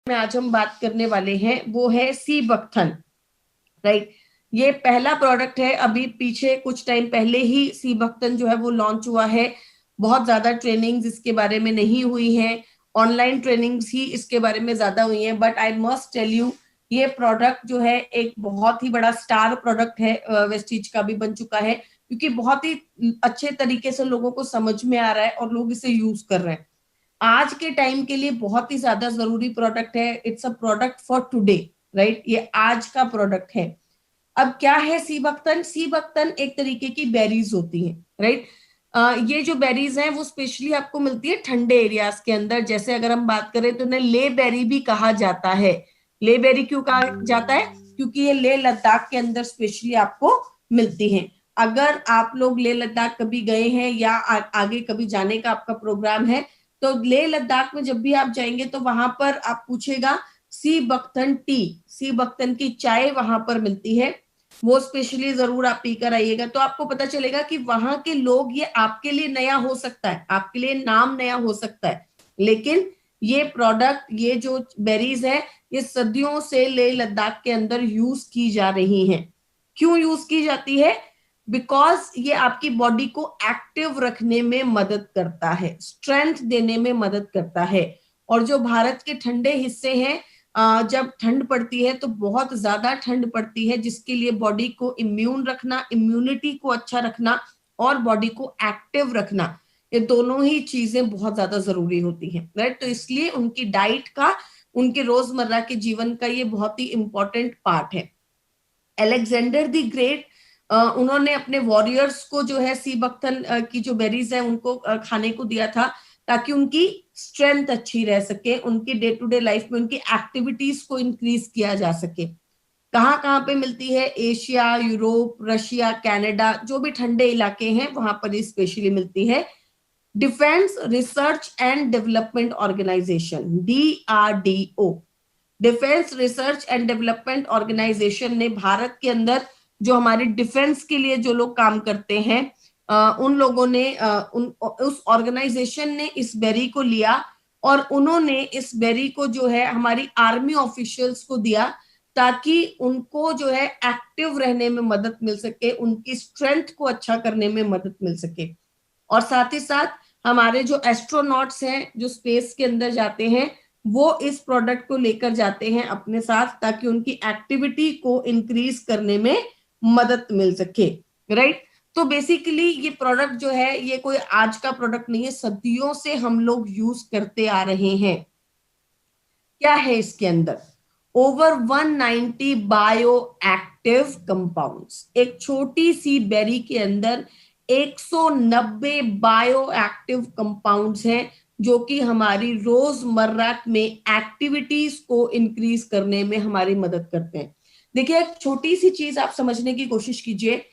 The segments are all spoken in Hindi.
में आज हम बात करने वाले हैं वो है सीबकथन, राइट। ये पहला प्रोडक्ट है, अभी पीछे कुछ टाइम पहले ही सीबकथन जो है वो लॉन्च हुआ है। बहुत ज्यादा ट्रेनिंग्स इसके बारे में नहीं हुई हैं, ऑनलाइन ट्रेनिंग्स ही इसके बारे में ज्यादा हुई हैं। But I must tell you, ये प्रोडक्ट जो है एक बहुत ही बड़ा स्टार प्रोडक्ट है, वेस्टीज का भी बन चुका है, क्योंकि बहुत ही अच्छे तरीके से लोगों को समझ में आ रहा है और लोग इसे यूज कर रहे हैं। आज के टाइम के लिए बहुत ही ज्यादा जरूरी प्रोडक्ट है। It's a product for today, right. ये आज का प्रोडक्ट है। अब क्या है सीबकथन? सीबकथन एक तरीके की बेरीज होती हैं, राइट। ये जो बेरीज हैं वो स्पेशली आपको मिलती है ठंडे एरियाज के अंदर। जैसे अगर हम बात करें तो इन्हें ले बेरी भी कहा जाता है। ले बेरी क्यों कहा जाता है? क्योंकि ये लेह लद्दाख के अंदर स्पेशली आपको मिलती हैं। अगर आप लोग लेह लद्दाख कभी गए हैं या आगे कभी जाने का आपका प्रोग्राम है, तो लेह लद्दाख में जब भी आप जाएंगे तो वहां पर आप पूछेगा सीबकथन टी, सीबकथन की चाय वहां पर मिलती है। वो स्पेशली जरूर आप पीकर आइएगा, तो आपको पता चलेगा कि वहां के लोग, ये आपके लिए नया हो सकता है, आपके लिए नाम नया हो सकता है, लेकिन ये प्रोडक्ट, ये जो बेरीज है, ये सदियों से लेह लद्दाख के अंदर यूज की जा रही हैं। क्यों यूज की जाती है? बिकॉज ये आपकी बॉडी को एक्टिव रखने में मदद करता है, स्ट्रेंथ देने में मदद करता है। और जो भारत के ठंडे हिस्से हैं, जब ठंड पड़ती है तो बहुत ज्यादा ठंड पड़ती है, जिसके लिए बॉडी को इम्यून रखना, इम्यूनिटी को अच्छा रखना और बॉडी को एक्टिव रखना, ये दोनों ही चीजें बहुत ज्यादा जरूरी होती हैं, राइट। तो इसलिए उनकी डाइट का, उनके रोजमर्रा के जीवन का ये बहुत ही इंपॉर्टेंट पार्ट है। अलेक्जेंडर द ग्रेट, उन्होंने अपने वॉरियर्स को जो है सीबकथन की जो बेरीज है उनको खाने को दिया था, ताकि उनकी स्ट्रेंथ अच्छी रह सके, उनकी डे टू डे लाइफ में उनकी एक्टिविटीज को इंक्रीज किया जा सके। कहाँ कहाँ पे मिलती है? एशिया, यूरोप, रशिया, कनाडा, जो भी ठंडे इलाके हैं वहां पर स्पेशली मिलती है। Defence research and development organisation, DRDO, defence research and development organisation ने भारत के अंदर जो हमारे डिफेंस के लिए जो लोग काम करते हैं, उन लोगों ने, उस ऑर्गेनाइजेशन ने इस बेरी को लिया और उन्होंने इस बेरी को जो है हमारी आर्मी ऑफिशियल्स को दिया, ताकि उनको जो है एक्टिव रहने में मदद मिल सके, उनकी स्ट्रेंथ को अच्छा करने में मदद मिल सके। और साथ ही साथ हमारे जो एस्ट्रोनॉट्स हैं, जो स्पेस के अंदर जाते हैं, वो इस प्रोडक्ट को लेकर जाते हैं अपने साथ, ताकि उनकी एक्टिविटी को इंक्रीज करने में मदद मिल सके, राइट। तो बेसिकली ये प्रोडक्ट जो है, ये कोई आज का प्रोडक्ट नहीं है, सदियों से हम लोग यूज करते आ रहे हैं। क्या है इसके अंदर? Over 190 bio active compounds. एक छोटी सी बेरी के अंदर 190 बायो एक्टिव कंपाउंड्स हैं, जो कि हमारी रोजमर्रा में एक्टिविटीज को इंक्रीज करने में हमारी मदद करते हैं। देखिए, एक छोटी सी चीज आप समझने की कोशिश कीजिए।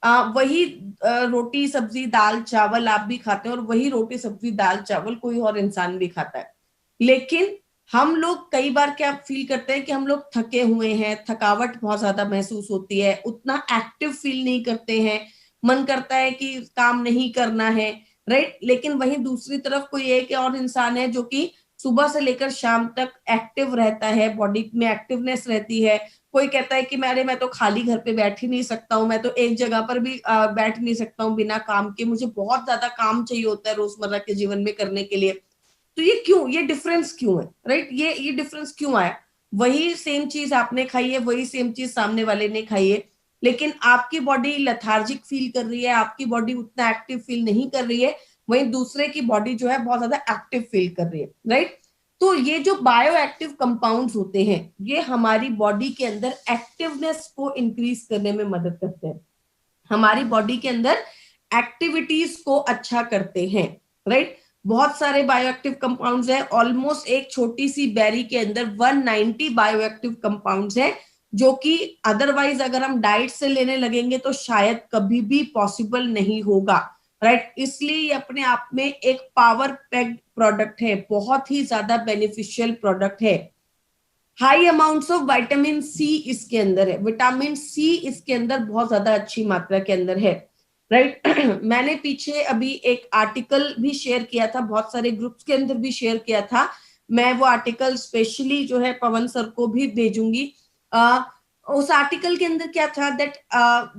वही रोटी सब्जी दाल चावल आप भी खाते हैं, और वही रोटी सब्जी दाल चावल कोई और इंसान भी खाता है, लेकिन हम लोग कई बार क्या फील करते हैं कि हम लोग थके हुए हैं, थकावट बहुत ज्यादा महसूस होती है, उतना एक्टिव फील नहीं करते हैं, मन करता है कि काम नहीं करना है, राइट। लेकिन वहीं दूसरी तरफ कोई एक और इंसान है जो कि सुबह से लेकर शाम तक एक्टिव रहता है, बॉडी में एक्टिवनेस रहती है। कोई कहता है कि मैं तो खाली घर पे बैठ ही नहीं सकता हूँ, मैं तो एक जगह पर भी बैठ नहीं सकता हूँ बिना काम के, मुझे बहुत ज्यादा काम चाहिए होता है रोजमर्रा के जीवन में करने के लिए। तो ये क्यों, ये डिफरेंस क्यों है, राइट। ये डिफरेंस क्यों आया? वही सेम चीज आपने खाई है, वही सेम चीज सामने वाले ने खाई है, लेकिन आपकी बॉडी लेथार्जिक फील कर रही है, आपकी बॉडी उतना एक्टिव फील नहीं कर रही है, वहीं दूसरे की बॉडी जो है बहुत ज्यादा एक्टिव फील कर रही है, राइट। तो ये जो बायो एक्टिव कंपाउंड्स होते हैं, ये हमारी बॉडी के अंदर एक्टिवनेस को इंक्रीज करने में मदद करते हैं, हमारी बॉडी के अंदर एक्टिविटीज को अच्छा करते हैं, राइट। बहुत सारे बायोएक्टिव कंपाउंड्स हैं, ऑलमोस्ट एक छोटी सी बेरी के अंदर 190 बायोएक्टिव कंपाउंड्स हैं, जो कि अदरवाइज अगर हम डाइट से लेने लगेंगे तो शायद कभी भी पॉसिबल नहीं होगा, राइट। इसलिए ये अपने आप में एक पावर पैक्ड प्रोडक्ट है, बहुत ही ज्यादा बेनिफिशियल प्रोडक्ट है। High amounts of vitamin C इसके अंदर है, विटामिन सी इसके अंदर बहुत ज्यादा अच्छी मात्रा के अंदर है, राइट। मैंने पीछे अभी एक आर्टिकल भी शेयर किया था, बहुत सारे ग्रुप्स के अंदर भी शेयर किया था, मैं वो आर्टिकल स्पेशली जो है पवन सर को भी भेजूंगी। उस आर्टिकल के अंदर क्या था, that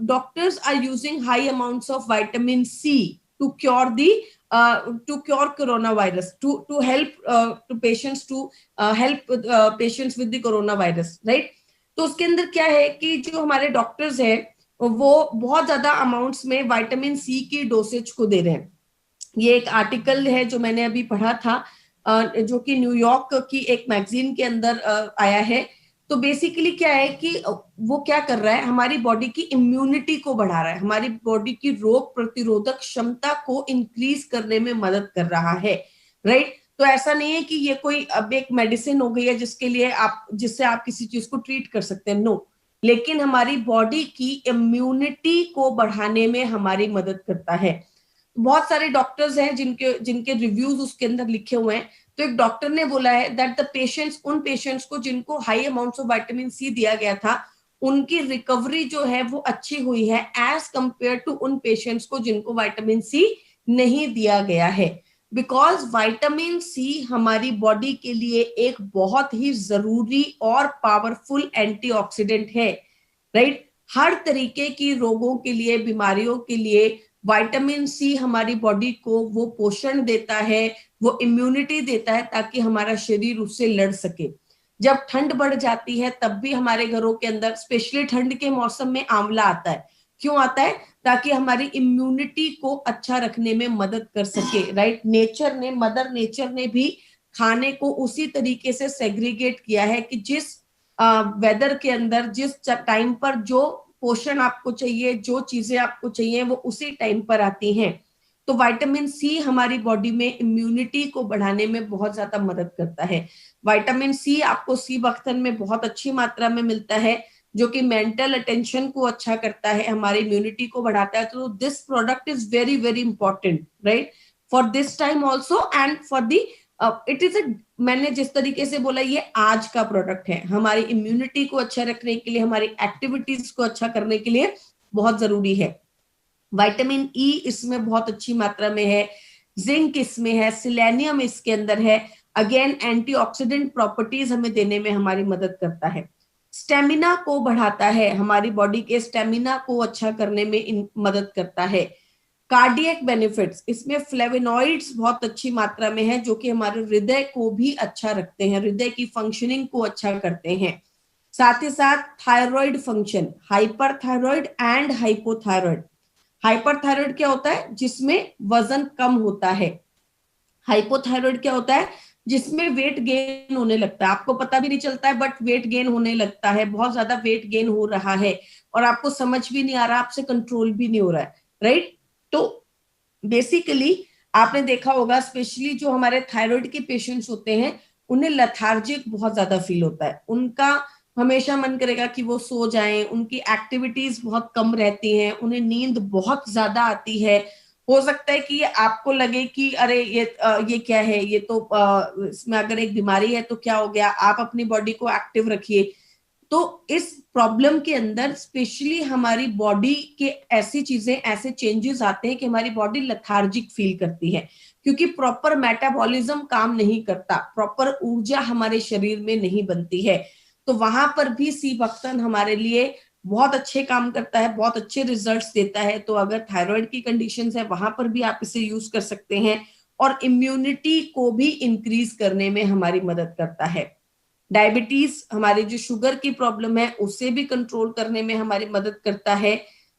doctors are using high amounts of vitamin C to cure the to cure coronavirus, to help to patients, to help patients with the coronavirus, right? तो उसके अंदर क्या है कि जो हमारे डॉक्टर्स हैं वो बहुत ज्यादा अमाउंट्स में विटामिन सी की डोसेज को दे रहे हैं। ये एक आर्टिकल है जो मैंने अभी पढ़ा था, जो कि न्यूयॉर्क की एक मैगजीन के अंदर आया है। तो बेसिकली क्या है कि वो क्या कर रहा है, हमारी बॉडी की इम्यूनिटी को बढ़ा रहा है, हमारी बॉडी की रोग प्रतिरोधक क्षमता को इंक्रीज करने में मदद कर रहा है, राइट? तो ऐसा नहीं है कि ये कोई अब एक मेडिसिन हो गई है जिससे आप किसी चीज को ट्रीट कर सकते हैं, नो, लेकिन हमारी बॉडी की इम्यूनिटी को बढ़ाने में हमारी मदद करता है। बहुत सारे डॉक्टर्स हैं जिनके जिनके रिव्यूज उसके अंदर लिखे हुए हैं। तो एक डॉक्टर ने बोला है दैट द पेशेंट्स, उन पेशेंट्स को जिनको high amounts of vitamin C दिया गया था, उनकी रिकवरी जो है वो अच्छी हुई है एज कंपेयर टू उन पेशेंट्स को जिनको विटामिन सी नहीं दिया गया है। बिकॉज विटामिन सी हमारी बॉडी के लिए एक बहुत ही जरूरी और पावरफुल एंटीऑक्सीडेंट है, राइट? हर तरीके की रोगों के लिए, बीमारियों के लिए विटामिन सी हमारी बॉडी को वो पोषण देता है, वो इम्यूनिटी देता है ताकि हमारा शरीर उससे लड़ सके। जब ठंड बढ़ जाती है तब भी हमारे घरों के अंदर, स्पेशली ठंड के मौसम में, आंवला आता है। क्यों आता है? ताकि हमारी इम्यूनिटी को अच्छा रखने में मदद कर सके, राइट? नेचर ने, मदर नेचर ने भी खाने को उसी तरीके से सेग्रीगेट किया है कि जिस वेदर के अंदर, जिस टाइम पर जो पोषण आपको चाहिए, जो चीजें आपको चाहिए, वो उसी टाइम पर आती हैं। तो विटामिन सी हमारी बॉडी में इम्यूनिटी को बढ़ाने में बहुत ज्यादा मदद करता है। विटामिन सी आपको सी बख्तन में बहुत अच्छी मात्रा में मिलता है, जो कि मेंटल अटेंशन को अच्छा करता है, हमारी इम्यूनिटी को बढ़ाता है। तो this product is very very important, right, for this time also and for the it is मैंने जिस तरीके से बोला, ये आज का प्रोडक्ट है, हमारी इम्यूनिटी को अच्छा रखने के लिए, हमारी एक्टिविटीज को अच्छा करने के लिए बहुत जरूरी है। विटामिन ई इसमें बहुत अच्छी मात्रा में है, जिंक इसमें है, सिलेनियम इसके अंदर है। अगेन एंटीऑक्सीडेंट प्रॉपर्टीज हमें देने में हमारी मदद करता है। स्टेमिना को बढ़ाता है, हमारी बॉडी के स्टेमिना को अच्छा करने में मदद करता है। कार्डियक बेनिफिट्स, इसमें फ्लेवोनॉइड्स बहुत अच्छी मात्रा में है, जो कि हमारे हृदय को भी अच्छा रखते हैं, हृदय की फंक्शनिंग को अच्छा करते हैं। साथ ही साथ thyroid function, hyper thyroid and hypothyroid. Hyper thyroid क्या होता है? जिसमें वजन कम होता है। हाइपोथायराइड क्या होता है? जिसमें वेट गेन होने लगता है, आपको पता भी नहीं चलता है बट वेट गेन होने लगता है, बहुत ज्यादा वेट गेन हो रहा है और आपको समझ भी नहीं आ रहा, आपसे कंट्रोल भी नहीं हो रहा है, राइट? तो बेसिकली आपने देखा होगा, स्पेशली जो हमारे थायराइड के पेशेंट्स होते हैं, उन्हें लेथार्जिक बहुत ज्यादा फील होता है, उनका हमेशा मन करेगा कि वो सो जाएं, उनकी एक्टिविटीज बहुत कम रहती हैं, उन्हें नींद बहुत ज्यादा आती है। हो सकता है कि ये आपको लगे कि अरे ये क्या है, ये तो इसमें अगर एक बीमारी है तो क्या हो गया, आप अपनी बॉडी को एक्टिव रखिए। तो इस प्रॉब्लम के अंदर स्पेशली हमारी बॉडी के ऐसी चीजें, ऐसे चेंजेस आते हैं कि हमारी बॉडी लेथार्जिक फील करती है, क्योंकि प्रॉपर मेटाबॉलिज्म काम नहीं करता, प्रॉपर ऊर्जा हमारे शरीर में नहीं बनती है। तो वहां पर भी सी बख्तन हमारे लिए बहुत अच्छे काम करता है, बहुत अच्छे रिजल्ट्स देता है। तो अगर थायराइड की कंडीशंस है, वहां पर भी आप इसे यूज कर सकते हैं और इम्यूनिटी को भी इंक्रीज करने में हमारी मदद करता है। डायबिटीज, हमारी जो शुगर की प्रॉब्लम है उसे भी कंट्रोल करने में हमारी मदद करता है।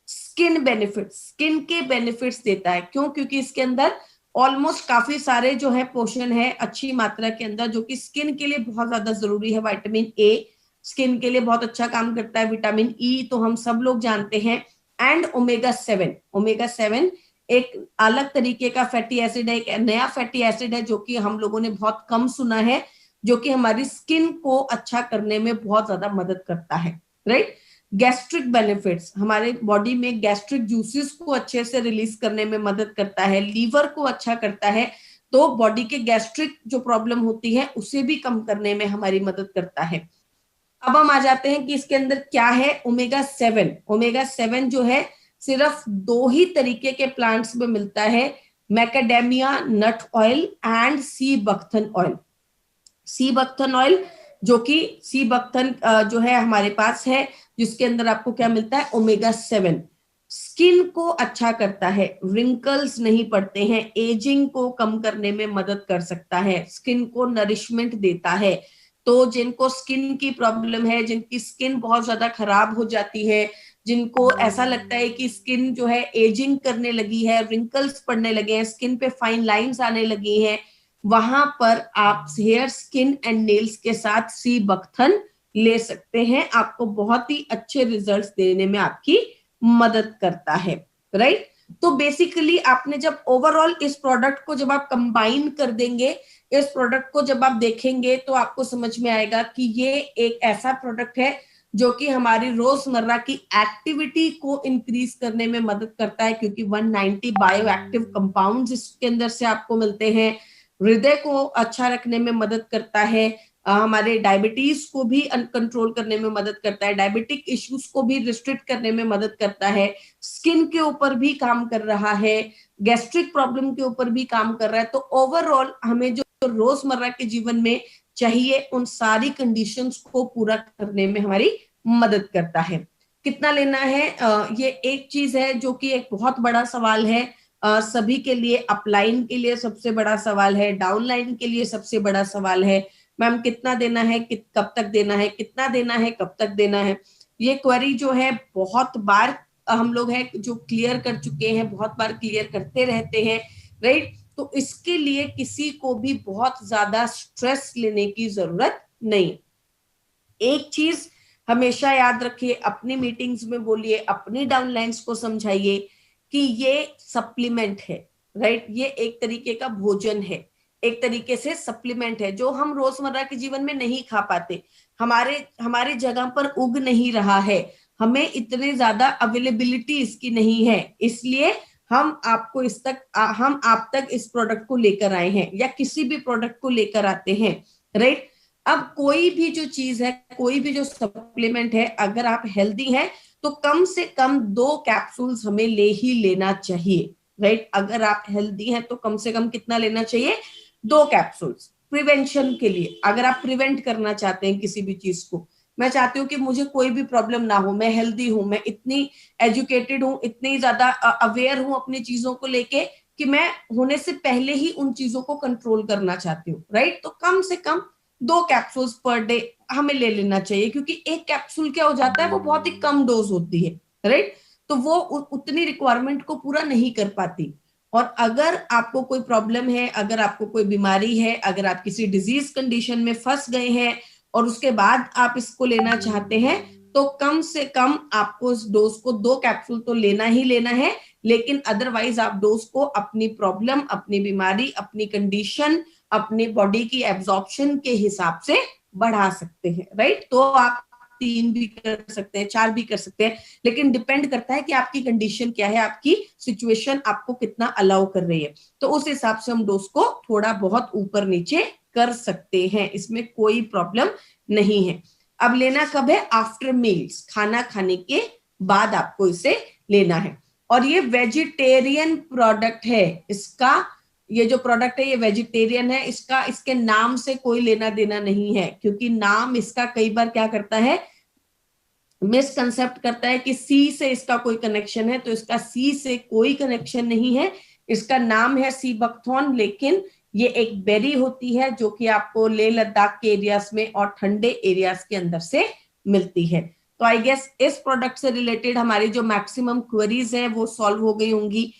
स्किन बेनिफिट्स, स्किन के बेनिफिट्स देता है। क्यों? क्योंकि इसके अंदर ऑलमोस्ट काफी सारे जो है पोषण है अच्छी मात्रा के अंदर, जो कि स्किन के लिए बहुत ज्यादा जरूरी है। विटामिन ए स्किन के लिए बहुत अच्छा काम करता है, विटामिन ई तो हम सब लोग जानते हैं, एंड ओमेगा 7। ओमेगा 7 एक अलग तरीके का फैटी एसिड है, एक नया फैटी एसिड है जो कि हम लोगों ने बहुत कम सुना है, जो कि हमारी स्किन को अच्छा करने में बहुत ज्यादा मदद करता है, राइट? गैस्ट्रिक बेनिफिट्स, हमारे बॉडी में गैस्ट्रिक जूसेस को अच्छे से रिलीज करने में मदद करता है, लीवर को अच्छा करता है, तो बॉडी के गैस्ट्रिक जो प्रॉब्लम होती है उसे भी कम करने में हमारी मदद करता है। अब हम आ जाते हैं कि इसके अंदर क्या है। ओमेगा 7, ओमेगा 7 जो है सिर्फ दो ही तरीके के प्लांट्स में मिलता है, macadamia nut oil and sea buckthorn oil. Sea buckthorn oil, जो कि सी बकथन जो है हमारे पास है, जिसके अंदर आपको क्या मिलता है, ओमेगा 7, स्किन को अच्छा करता है, रिंकल्स नहीं पड़ते हैं, एजिंग को कम करने में मदद कर सकता है, स्किन को नरिशमेंट देता है। तो जिनको स्किन की प्रॉब्लम है, जिनकी स्किन बहुत ज्यादा खराब हो जाती है, जिनको ऐसा लगता है कि स्किन जो है एजिंग करने लगी है, रिंकल्स पड़ने लगे हैं, स्किन पे फाइन लाइंस आने लगी हैं, वहां पर आप हेयर, स्किन एंड नेल्स के साथ सी बकथन ले सकते हैं। आपको बहुत ही अच्छे रिजल्ट्स देने में आपकी मदद करता है, राइट। तो बेसिकली आपने जब ओवरऑल इस प्रोडक्ट को जब आप कंबाइन कर देंगे, इस प्रोडक्ट को जब आप देखेंगे, तो आपको समझ में आएगा कि ये एक ऐसा प्रोडक्ट है जो कि हमारी रोजमर्रा की एक्टिविटी को इंक्रीज करने में मदद करता है, क्योंकि 190 बायो एक्टिव कंपाउंड्स इसके अंदर से आपको मिलते हैं। हृदय को अच्छा रखने में मदद करता है, हमारे डायबिटीज को भी कंट्रोल करने में मदद करता है, डायबिटिक इश्यूज को भी रिस्ट्रिक्ट करने में मदद करता है, स्किन के ऊपर भी काम कर रहा है, गैस्ट्रिक प्रॉब्लम के ऊपर भी काम कर रहा है। तो ओवरऑल हमें जो रोजमर्रा के जीवन में चाहिए, उन सारी कंडीशंस को पूरा करने में हमारी मदद करता है। कितना लेना है, ये एक चीज है जो कि एक बहुत बड़ा सवाल है सभी के लिए। अपलाइन के लिए सबसे बड़ा सवाल है, डाउनलाइन के लिए सबसे बड़ा सवाल है, मैम कितना देना है, कब तक देना है, कितना देना है, कब तक देना है। ये क्वेरी जो है बहुत बार हम लोग है जो क्लियर कर चुके हैं, बहुत बार क्लियर करते रहते हैं, राइट। तो इसके लिए किसी को भी बहुत ज्यादा स्ट्रेस लेने की जरूरत नहीं। एक चीज हमेशा याद रखिए, अपनी मीटिंग्स में बोलिए, अपनी डाउनलाइंस को समझाइए कि ये सप्लीमेंट है, राइट। ये एक तरीके का भोजन है, एक तरीके से सप्लीमेंट है जो हम रोजमर्रा के जीवन में नहीं खा पाते, हमारे जगह पर उग नहीं रहा है, हमें इतने ज्यादा अवेलेबिलिटी इसकी नहीं है, इसलिए हम आप तक इस प्रोडक्ट को लेकर आए हैं, या किसी भी प्रोडक्ट को लेकर आते हैं, राइट। अब कोई भी जो चीज है, कोई भी जो सप्लीमेंट है, अगर आप हेल्दी हैं तो कम से कम 2 कैप्सूल्स हमें ले ही लेना चाहिए, राइट। अगर आप हेल्दी हैं तो कम से कम कितना लेना चाहिए, 2 कैप्सूल्स प्रिवेंशन के लिए। अगर आप प्रिवेंट करना चाहते हैं किसी भी चीज को, मैं चाहती हूँ कि मुझे कोई भी प्रॉब्लम ना हो, मैं हेल्दी हूं, मैं इतनी एजुकेटेड हूँ, इतनी ज्यादा अवेयर हूँ अपनी चीजों को लेके कि मैं होने से पहले ही उन चीजों को कंट्रोल करना चाहती हूँ, राइट। तो कम से कम 2 कैप्सूल्स पर डे हमें ले लेना चाहिए, क्योंकि एक कैप्सूल क्या हो जाता है, वो बहुत ही कम डोज होती है, राइट। तो वो उतनी रिक्वायरमेंट को पूरा नहीं कर पाती। और अगर आपको कोई प्रॉब्लम है, अगर आपको कोई बीमारी है, अगर आप किसी डिजीज कंडीशन में फंस गए हैं और उसके बाद आप इसको लेना चाहते हैं, तो कम से कम आपको इस डोज को 2 कैप्सूल तो लेना ही लेना है। लेकिन अदरवाइज आप डोज को अपनी प्रॉब्लम, अपनी बीमारी, अपनी कंडीशन, अपनी बॉडी की एब्जॉर्प्शन के हिसाब से बढ़ा सकते हैं, राइट। तो आप 3 भी कर सकते हैं, 4 भी कर सकते हैं, लेकिन डिपेंड करता है कि आपकी कंडीशन क्या है, आपकी सिचुएशन आपको कितना अलाउ कर रही है। तो उस हिसाब से हम डोज को थोड़ा बहुत ऊपर नीचे कर सकते हैं, इसमें कोई प्रॉब्लम नहीं है। अब लेना कब है, आफ्टर मील्स, खाना खाने के बाद आपको इसे लेना है। और ये वेजिटेरियन प्रोडक्ट है, इसका ये जो प्रोडक्ट है ये वेजिटेरियन है, इसके नाम से कोई लेना देना नहीं है, क्योंकि नाम इसका कई बार क्या करता है, मिसकंसेप्ट करता है कि सी से इसका कोई कनेक्शन है। तो इसका सी से कोई कनेक्शन नहीं है, इसका नाम है सी बकथॉर्न, लेकिन ये एक बेरी होती है जो कि आपको लेह लद्दाख के एरियाज में और ठंडे एरियाज के अंदर से मिलती है। तो आई गेस इस प्रोडक्ट से रिलेटेड हमारी जो मैक्सिमम क्वेरीज हैं वो सॉल्व हो गई होंगी।